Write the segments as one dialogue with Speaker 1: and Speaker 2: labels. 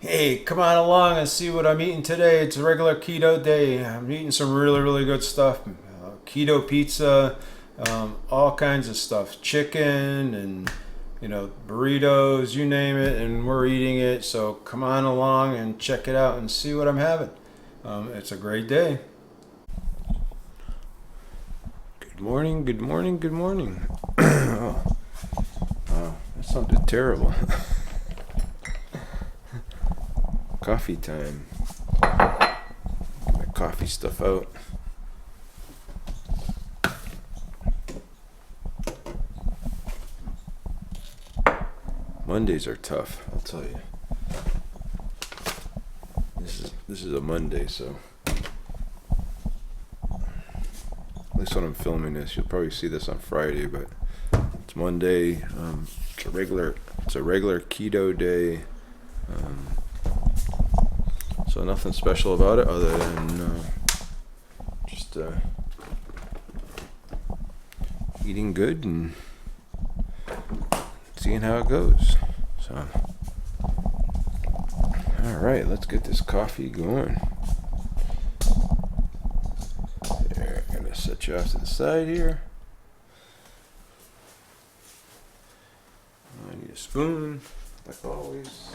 Speaker 1: Hey, come on along and see what I'm eating today. It's a regular keto day. I'm eating some really good stuff. Keto pizza, all kinds of stuff. Chicken and, burritos, you name it, and we're eating it. So come on along and check it out and see what I'm having. It's a great day. Good morning, good morning, good morning. Oh, wow, that sounded terrible. Coffee time. Get my coffee stuff out. Mondays are tough, I'll tell you. This is a Monday, so at least when I'm filming this, you'll probably see this on Friday, but it's Monday. It's a regular keto day. So nothing special about it other than just eating good and seeing how it goes. So, all right, let's get this coffee going. There, I'm gonna set you off to the side here. I need a spoon, like always.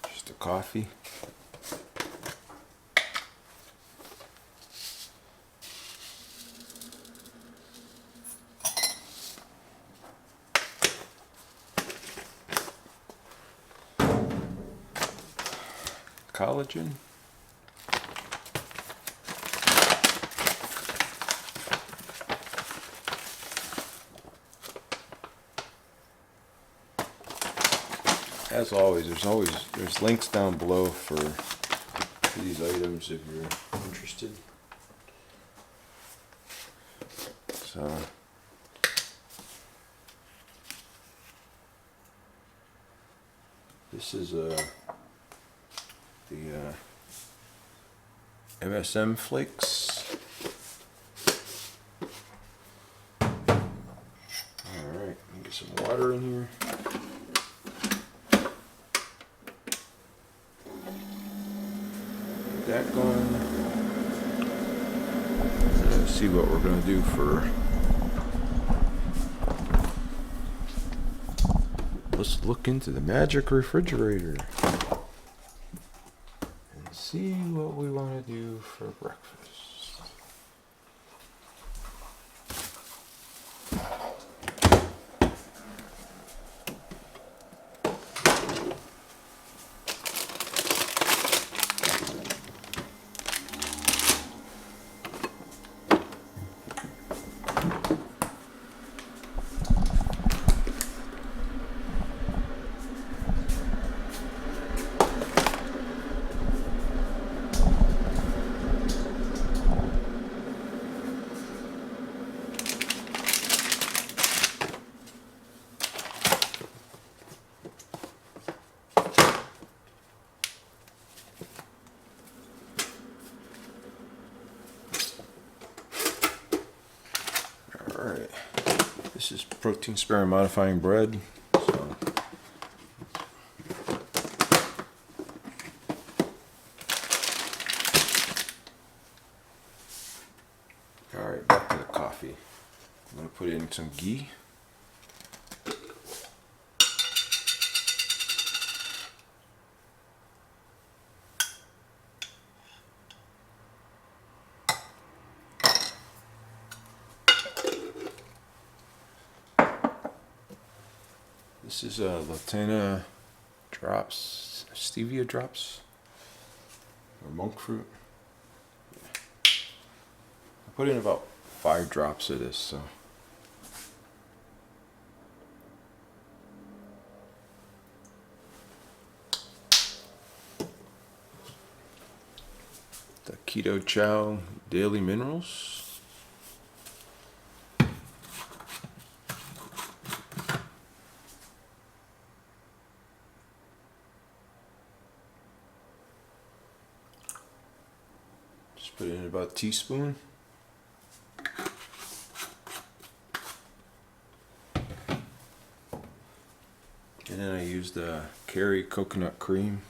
Speaker 1: Just a coffee. Collagen. As always, there's links down below for these items if you're interested. So this is the MSM flakes. Alright, get some water in here. Get that going. Let's see what we're going to do for. Let's look into the magic refrigerator. See what we want to do for breakfast. Alright, this is protein sparing modifying bread. So alright, back to the coffee. I'm going to put in some ghee. This is Latina drops, stevia drops, or monk fruit. I put in about 5 drops of this, so. The Keto Chow Daily Minerals. Put in about a teaspoon. And then I used the Kerry coconut cream.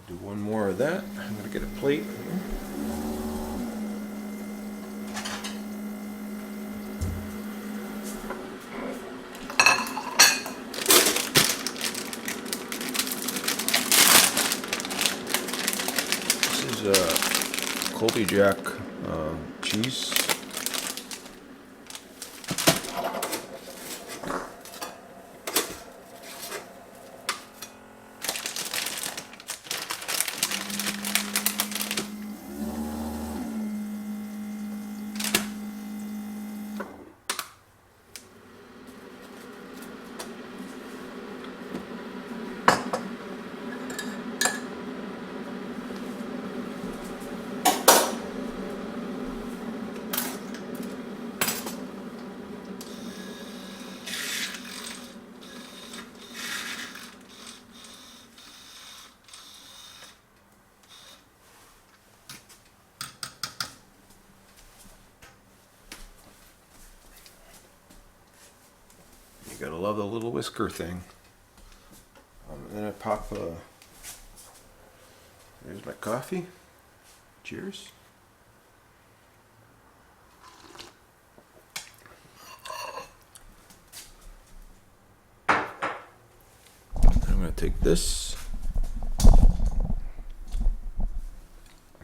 Speaker 1: Do one more of that. I'm going to get a plate. This is Colby Jack cheese. You gotta love the little whisker thing. Then I pop, there's my coffee. Cheers. I'm gonna take this.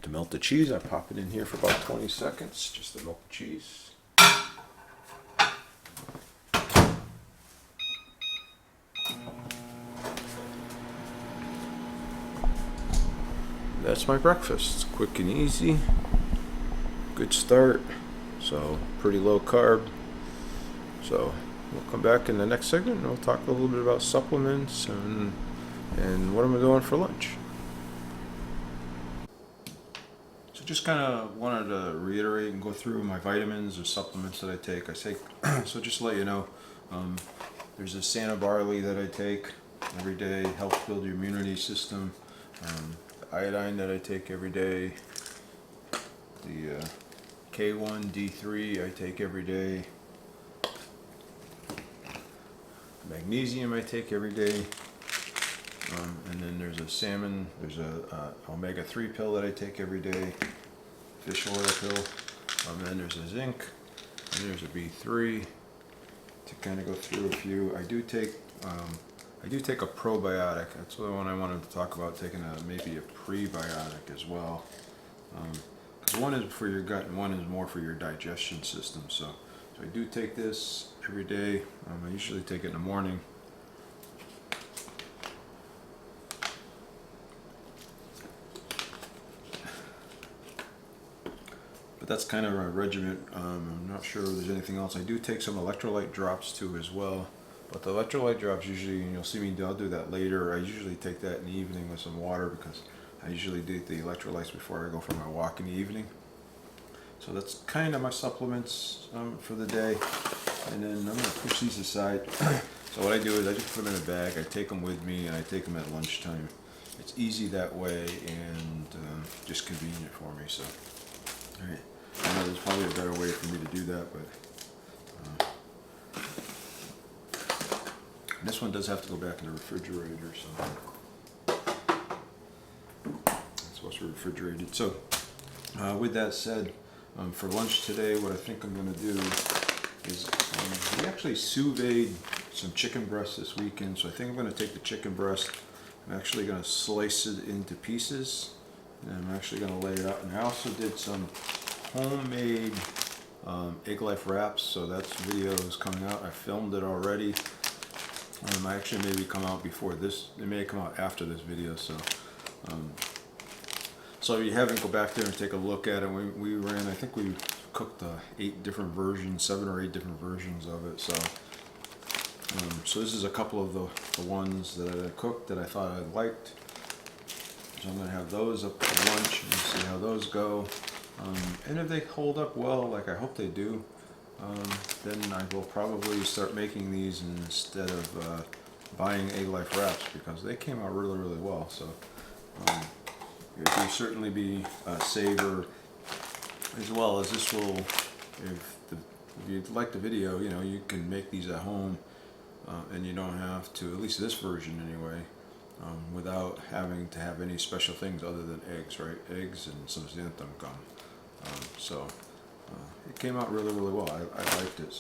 Speaker 1: To melt the cheese, I pop it in here for about 20 seconds, just to melt the cheese. That's my breakfast. It's quick and easy. Good start. So pretty low carb. So we'll come back in the next segment and we'll talk a little bit about supplements and what am I doing for lunch. So just kind of wanted to reiterate and go through my vitamins or supplements that I take. So just to let you know, there's a Santa barley that I take every day, helps build your immunity system. Iodine that I take every day, the K1 D3 I take every day, magnesium I take every day, and then there's a salmon, there's a omega-3 pill that I take every day, fish oil pill, and then there's a zinc, and there's a B3. To kind of go through a few, I do take a probiotic. That's the one I wanted to talk about, taking maybe a prebiotic as well. Because one is for your gut and one is more for your digestion system. So I do take this every day. I usually take it in the morning. But that's kind of a regimen. I'm not sure if there's anything else. I do take some electrolyte drops too as well. But the electrolyte drops usually, and you'll see me, I'll do that later. I usually take that in the evening with some water because I usually do the electrolytes before I go for my walk in the evening. So that's kind of my supplements for the day. And then I'm going to push these aside. So what I do is I just put them in a bag, I take them with me, and I take them at lunchtime. It's easy that way and just convenient for me. So, all right. I know there's probably a better way for me to do that, but this one does have to go back in the refrigerator, so it's supposed to be refrigerated. So with that said, for lunch today, what I think I'm going to do is we actually sous vide some chicken breast this weekend. So I think I'm going to take the chicken breast, I'm actually going to slice it into pieces, and I'm actually going to lay it out. And I also did some homemade egg life wraps, so that's video is coming out. I filmed it already. I actually maybe come out before this. It may come out after this video. So if you haven't, go back there and take a look at it. We ran. I think we cooked 8 different versions, 7 or 8 different versions of it. So this is a couple of the ones that I cooked that I thought I liked. So I'm going to have those up for lunch and see how those go. And if they hold up well, like I hope they do, then I will probably start making these instead of buying Egg Life wraps, because they came out really, really well. So it will certainly be a saver, as well as this will, if you like the video, you know, you can make these at home, and you don't have to, at least this version anyway, without having to have any special things other than eggs, right? Eggs and some xanthan gum. So it came out really, really well. I liked it.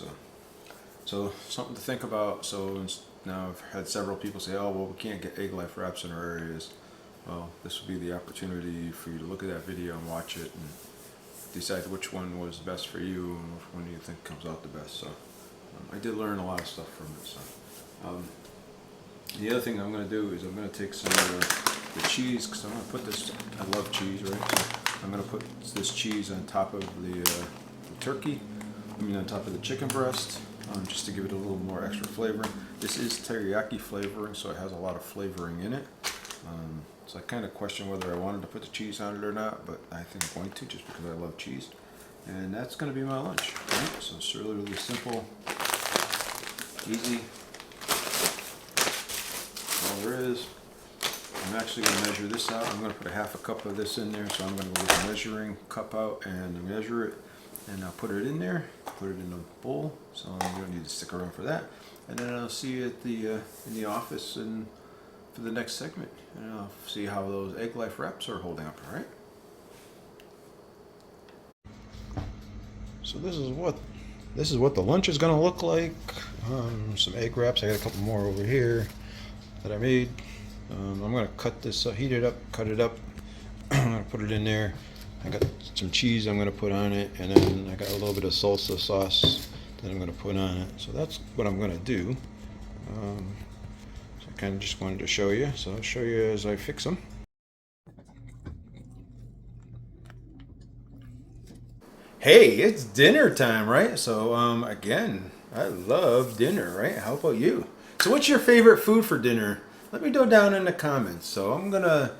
Speaker 1: So something to think about. So now I've had several people say, oh, well, we can't get Egg Life wraps in our areas. Well, this will be the opportunity for you to look at that video and watch it and decide which one was best for you and which one you think comes out the best. So I did learn a lot of stuff from it. So the other thing I'm going to do is I'm going to take some of the cheese, because I'm going to put this, I love cheese, right? So I'm going to put this cheese on top of the turkey, on top of the chicken breast, just to give it a little more extra flavor. This is teriyaki flavoring, so it has a lot of flavoring in it. So I kind of question whether I wanted to put the cheese on it or not, but I think I'm going to, just because I love cheese. And that's going to be my lunch, right? So it's really, really simple, easy. All there is. I'm actually going to measure this out. I'm going to put a half a cup of this in there, so I'm going to get a measuring cup out and measure it, and I'll put it in there, put it in a bowl, so you don't need to stick around for that. And then I'll see you at the in the office and for the next segment, and I'll see how those Egg Life wraps are holding up. All right. So this is what the lunch is going to look like. Some egg wraps. I got a couple more over here that I made. I'm going to cut this up, heat it up, cut it up. I'm going to put it in there. I got some cheese I'm going to put on it, and then I got a little bit of salsa sauce that I'm going to put on it. So that's what I'm going to do. So I kind of just wanted to show you. So I'll show you as I fix them. Hey, it's dinner time, right? So again, I love dinner, right? How about you? So what's your favorite food for dinner? Let me know down in the comments. So I'm gonna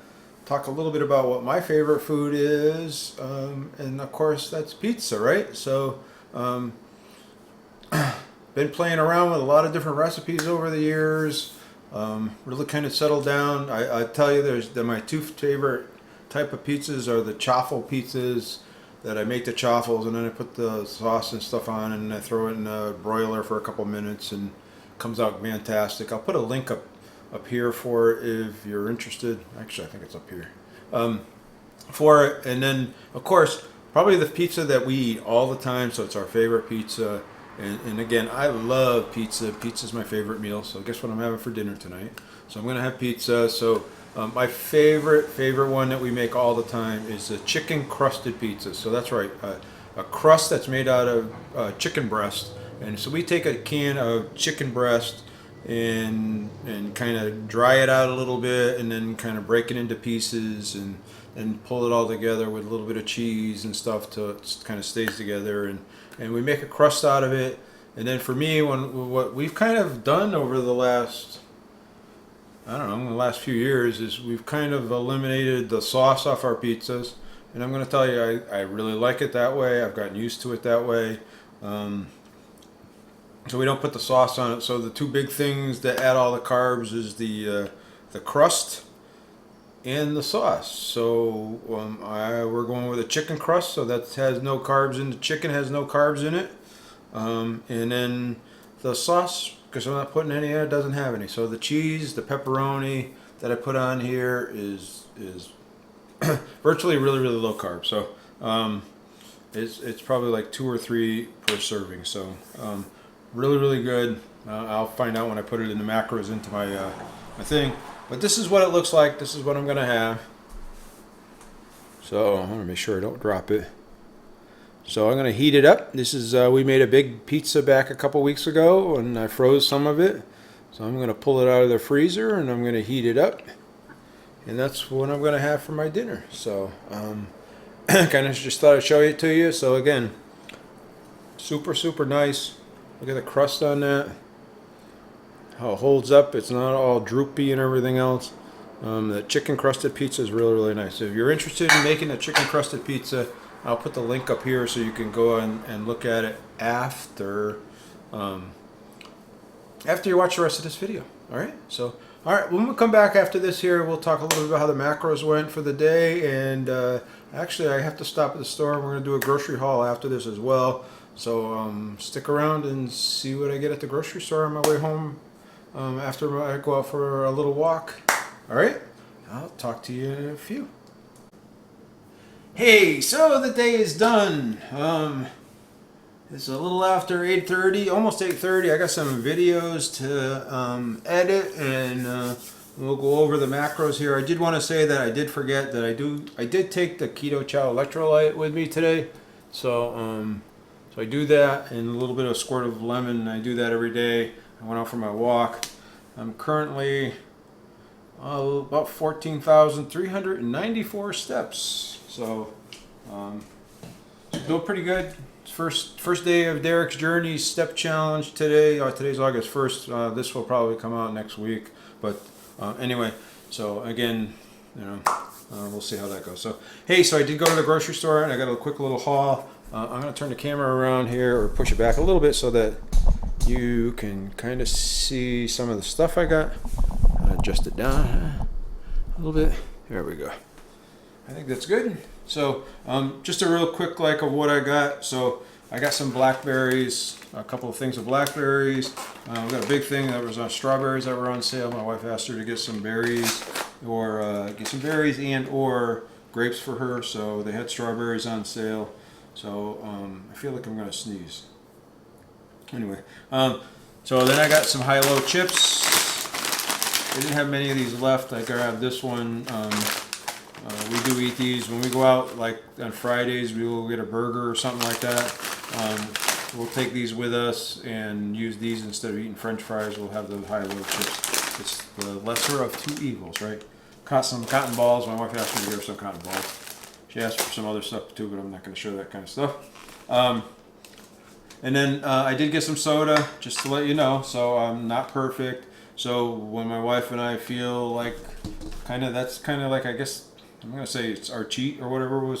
Speaker 1: talk a little bit about what my favorite food is, and of course that's pizza, right? So been playing around with a lot of different recipes over the years. Really kind of settled down. I tell you, my two favorite type of pizzas are the chaffle pizzas, that I make the chaffles and then I put the sauce and stuff on, and I throw it in a broiler for a couple minutes, and it comes out fantastic. I'll put a link up here for it if you're interested. Actually, I think it's up here for it. And then of course probably the pizza that we eat all the time, so it's our favorite pizza. And again, I love pizza. Pizza's my favorite meal. So guess what I'm having for dinner tonight? So I'm gonna have pizza. So my favorite one that we make all the time is a chicken crusted pizza. So that's right, a crust that's made out of chicken breast. And so we take a can of chicken breast and kind of dry it out a little bit, and then kind of break it into pieces and pull it all together with a little bit of cheese and stuff till it kind of stays together, and we make a crust out of it. And then for me, what we've kind of done over the last, I don't know, in the last few years, is we've kind of eliminated the sauce off our pizzas. And I'm going to tell you, I really like it that way. I've gotten used to it that way. So we don't put the sauce on it. So the two big things that add all the carbs is the crust and the sauce. So we're going with a chicken crust, so that has no carbs in the chicken, has no carbs in it. And then the sauce, because I'm not putting any in it, doesn't have any. So the cheese, the pepperoni that I put on here is virtually really, really low carb. So it's probably like 2 or 3 per serving. So really, really good. I'll find out when I put it in the macros into my my thing. But this is what it looks like. This is what I'm gonna have. So I want to make sure I don't drop it. So I'm gonna heat it up. This is we made a big pizza back a couple weeks ago, and I froze some of it. So I'm gonna pull it out of the freezer, and I'm gonna heat it up, and that's what I'm gonna have for my dinner. So kind of just thought I'd show it to you. So again, super, super nice. Look at the crust on that. How it holds up. It's not all droopy and everything else. The chicken crusted pizza is really, really nice. If you're interested in making a chicken crusted pizza, I'll put the link up here so you can go and look at it after you watch the rest of this video. All right. So, all right. When we come back after this here, we'll talk a little bit about how the macros went for the day. And actually, I have to stop at the store. We're going to do a grocery haul after this as well. So stick around and see what I get at the grocery store on my way home after I go out for a little walk. All right. I'll talk to you in a few. Hey, so the day is done. It's a little after 8:30, almost 8:30. I got some videos to edit, and we'll go over the macros here. I did want to say that I did forget that I did take the Keto Chow electrolyte with me today. So I do that, and a little bit of squirt of lemon. I do that every day. I went out for my walk. I'm currently about 14,394 steps. So still pretty good. First day of Derek's Journey Step Challenge today. Today's August 1st. This will probably come out next week. But anyway, so again, we'll see how that goes. So hey, so I did go to the grocery store and I got a quick little haul. I'm going to turn the camera around here or push it back a little bit so that you can kind of see some of the stuff I got. Adjust it down a little bit. There we go. I think that's good. So just a real quick of what I got. So I got some blackberries, a couple of things of blackberries. We got a big thing that was on strawberries that were on sale. My wife asked her to get some berries or and or grapes for her. So they had strawberries on sale. So I feel like I'm going to sneeze. Anyway, so then I got some high-low chips. I didn't have many of these left. I grabbed this one. We do eat these when we go out, like on Fridays. We will get a burger or something like that. We'll take these with us and use these instead of eating French fries. We'll have the high-low chips. It's the lesser of two evils, right? Caught some cotton balls. My wife asked me to give her some cotton balls. She asked for some other stuff too, but I'm not going to show that kind of stuff. And then I did get some soda, just to let you know. So I'm not perfect. So when my wife and I feel like that's kind of like, I guess I'm going to say it's our cheat or whatever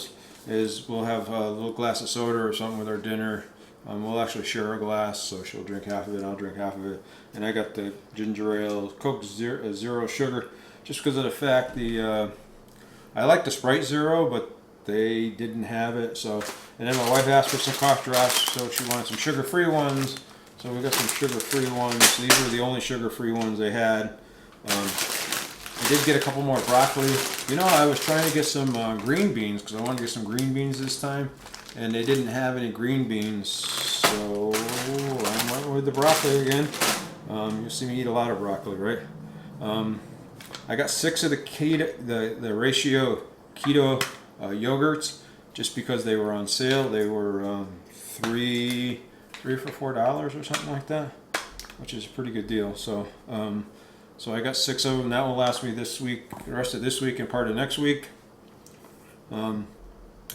Speaker 1: is we'll have a little glass of soda or something with our dinner. We'll actually share a glass, so she'll drink half of it, I'll drink half of it. And I got the ginger ale, Coke zero sugar, just because of the fact I like the Sprite Zero, but they didn't have it. So, and then my wife asked for some cough drops, so she wanted some sugar-free ones. So we got some sugar-free ones. These were the only sugar-free ones they had. I did get a couple more broccoli. I was trying to get some green beans because I wanted to get some green beans this time, and they didn't have any green beans. So I went with the broccoli again. You'll see me eat a lot of broccoli, right? I got 6 of the ratio keto yogurts just because they were on sale. They were three for $4 or something like that, which is a pretty good deal. So so I got 6 of them. That will last me this week, the rest of this week and part of next week. I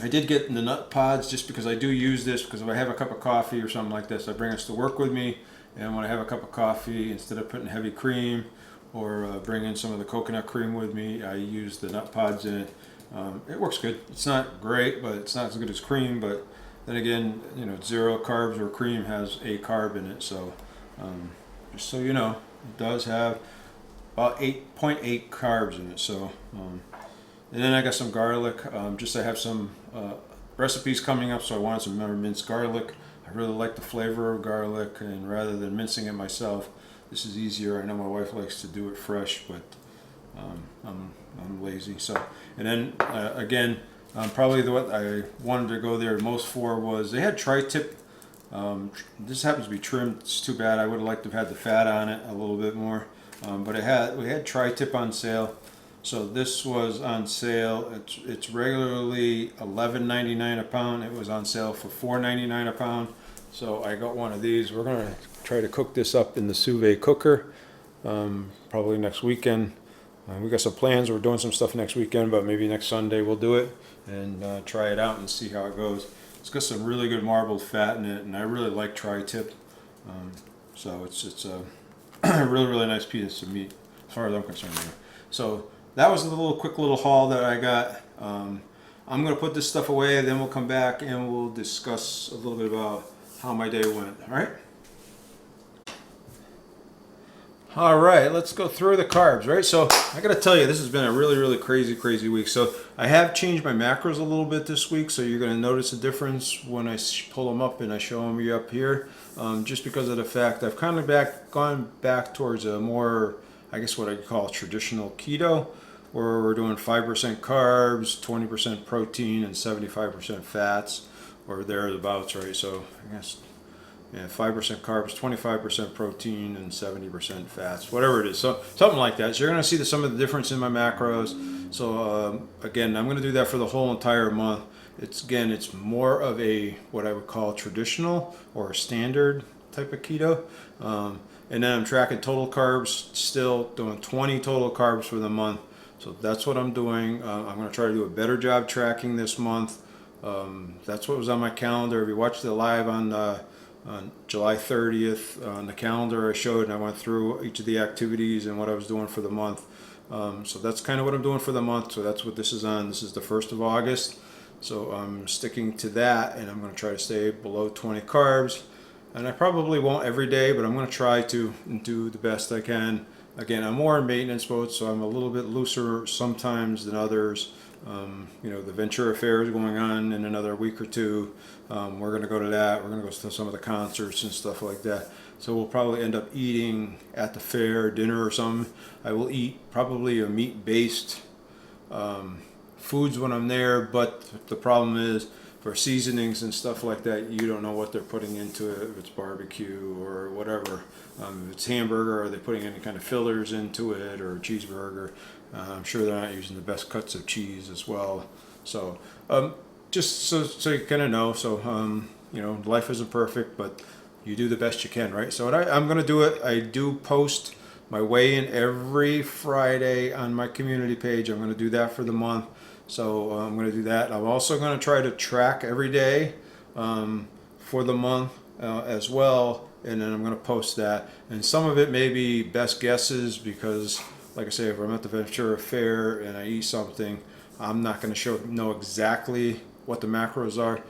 Speaker 1: did get the nut pods just because I do use this, because if I have a cup of coffee or something like this, I bring this to work with me, and when I have a cup of coffee, instead of putting heavy cream or bringing some of the coconut cream with me, I use the nut pods in it. It works good. It's not great, but it's not as good as cream. But then again, zero carbs or cream has a carb in it. So just so you know, it does have about 8.8 carbs in it. So and then I got some garlic. I have some recipes coming up, so I wanted some minced garlic. I really like the flavor of garlic, and rather than mincing it myself, this is easier. I know my wife likes to do it fresh, but I'm lazy. So, and then again, probably what I wanted to go there most for was they had tri-tip. This happens to be trimmed. It's too bad. I would have liked to have had the fat on it a little bit more. But we had tri-tip on sale. So this was on sale. It's regularly $11.99 a pound. It was on sale for $4.99 a pound. So I got one of these. We're gonna try to cook this up in the sous vide cooker, probably next weekend. We got some plans. We're doing some stuff next weekend, but maybe next Sunday we'll do it and try it out and see how it goes. It's got some really good marbled fat in it, and I really like tri-tip. So it's a really, really nice piece of meat as far as I'm concerned. Anyway. So that was a quick little haul that I got. I'm gonna put this stuff away, then we'll come back and we'll discuss a little bit about how my day went. All right. All right, let's go through the carbs, right? So I got to tell you, this has been a really crazy week. So I have changed my macros a little bit this week, so you're going to notice a difference when I pull them up and I show them you up here, just because of the fact I've kind of gone back towards a more, I guess what I call traditional keto, where we're doing 5% carbs, 20% protein, and 75% fats, or thereabouts, right? So I guess, yeah, 5% carbs, 25% protein, and 70% fats, whatever it is. So something like that. So you're going to see some of the difference in my macros. So again, I'm going to do that for the whole entire month. It's more of a what I would call traditional or standard type of keto. And then I'm tracking total carbs, still doing 20 total carbs for the month. So that's what I'm doing. I'm going to try to do a better job tracking this month. That's what was on my calendar. If you watched the live on July 30th, on the calendar I showed, and I went through each of the activities and what I was doing for the month. So that's kind of what I'm doing for the month. So that's what this is on. This is the 1st of August. So I'm sticking to that, and I'm going to try to stay below 20 carbs. And I probably won't every day, but I'm going to try to do the best I can. Again, I'm more in maintenance mode, so I'm a little bit looser sometimes than others. The Ventura Fair is going on in another week or two. We're going to go to that. We're going to go to some of the concerts and stuff like that. So we'll probably end up eating at the fair, dinner or something. I will eat probably a meat-based foods when I'm there, but the problem is for seasonings and stuff like that, you don't know what they're putting into it, if it's barbecue or whatever. If it's hamburger, are they putting any kind of fillers into it, or cheeseburger? I'm sure they're not using the best cuts of cheese as well. So just so you kind of know. So life isn't perfect, but you do the best you can, right? So I'm going to do it. I do post my weigh-in every Friday on my community page. I'm going to do that for the month. So I'm going to do that. I'm also going to try to track every day for the month as well, and then I'm going to post that. And some of it may be best guesses because, like I say, if I'm at the Ventura Fair and I eat something, I'm not going to know exactly what the macros are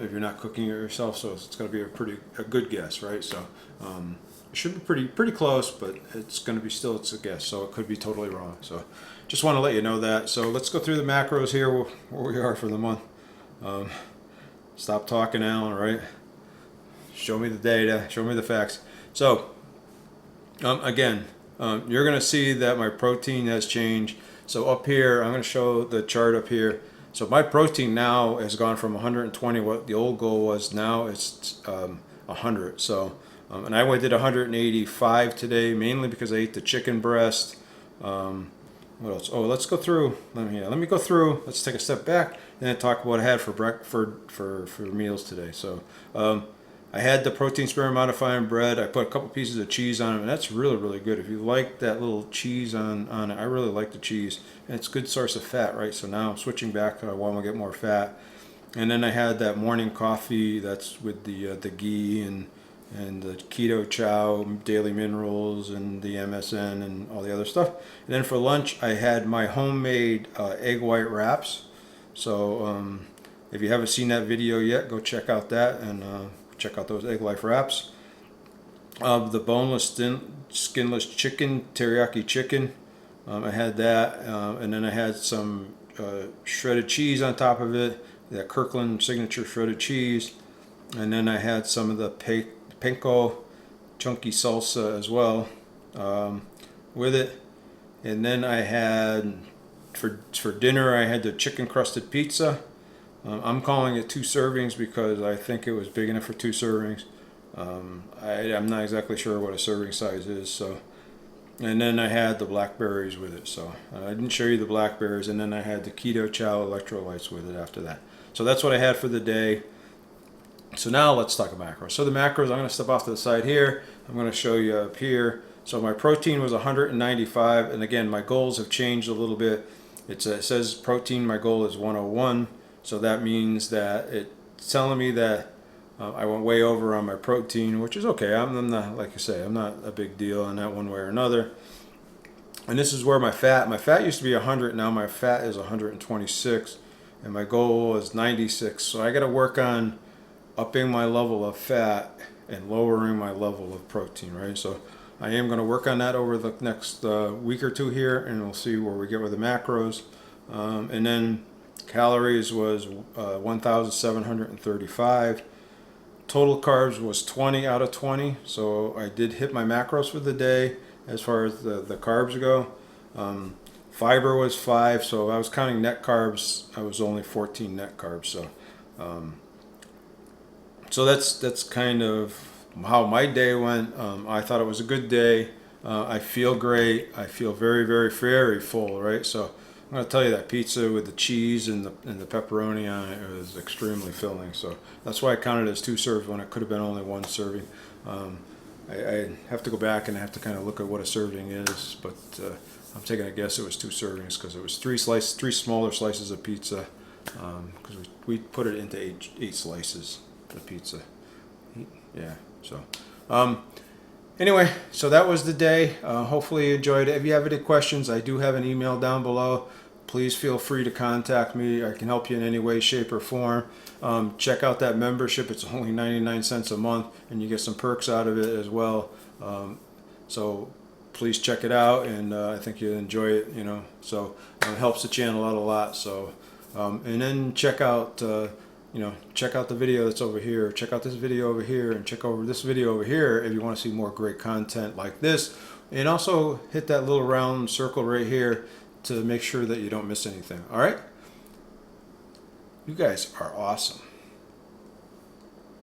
Speaker 1: if you're not cooking it yourself. So it's going to be a good guess, right? So it should be pretty close, but it's going to be it's a guess, so it could be totally wrong. So just want to let you know that. So let's go through the macros here where we are for the month. Stop talking, Alan, right? Show me the data, show me the facts. So again, you're going to see that my protein has changed. So up here, I'm going to show the chart up here. So my protein now has gone from 120, what the old goal was, now it's 100. So and I did 185 today, mainly because I ate the chicken breast. What else? Oh, let's go through. Let me go through. Let's take a step back and then talk about what I had for meals today. So I had the protein sparing modifying bread. I put a couple pieces of cheese on it, and that's really good. If you like that little cheese on it, I really like the cheese, and it's a good source of fat, right? So now I'm switching back. I want to get more fat. And then I had that morning coffee that's with the ghee and the keto chow, daily minerals, and the MSN and all the other stuff. And then for lunch, I had my homemade egg white wraps. So if you haven't seen that video yet, go check out that and check out those egg white wraps. The boneless, skinless chicken, teriyaki chicken. I had that, and then I had some shredded cheese on top of it, that Kirkland signature shredded cheese. And then I had some of the panko chunky salsa as well with it. And then I had for dinner I had the chicken crusted pizza. I'm calling it 2 servings because I think it was big enough for 2 servings. I'm not exactly sure what a serving size is. So, and then I had the blackberries with it. So I didn't show you the blackberries. And then I had the keto chow electrolytes with it after that. So that's what I had for the day. So now let's talk macros. So the macros, I'm going to step off to the side here. I'm going to show you up here. So my protein was 195, and again, my goals have changed a little bit. It says protein, my goal is 101. So that means that it's telling me that I went way over on my protein, which is okay. I'm not, like I say, I'm not a big deal on that one way or another. And this is where my fat used to be 100, now my fat is 126, and my goal is 96. So I got to work on upping my level of fat and lowering my level of protein, right? So I am going to work on that over the next week or two here, and we'll see where we get with the macros. And then calories was 1,735. Total carbs was 20 out of 20, so I did hit my macros for the day as far as the carbs go. Fiber was 5, so if I was counting net carbs, I was only 14 net carbs. So that's kind of how my day went. I thought it was a good day. I feel great. I feel very, very, very full, right? So I'm going to tell you that pizza with the cheese and the pepperoni on it was extremely filling. So that's why I counted it as 2 serves when it could have been only 1 serving. I have to go back and I have to kind of look at what a serving is, but I'm taking a guess it was 2 servings because it was 3 smaller slices of pizza, because we put it into 8 slices, the pizza. Yeah, so anyway, so that was the day. Hopefully you enjoyed it. If you have any questions, I do have an email down below. Please feel free to contact me. I can help you in any way, shape, or form. Check out that membership. It's only 99 cents a month, and you get some perks out of it as well. So please check it out, and I think you'll enjoy it. So it helps the channel out a lot. So and then check out the video that's over here. Check out this video over here, and check over this video over here if you want to see more great content like this. And also hit that little round circle right here to make sure that you don't miss anything. All right? You guys are awesome.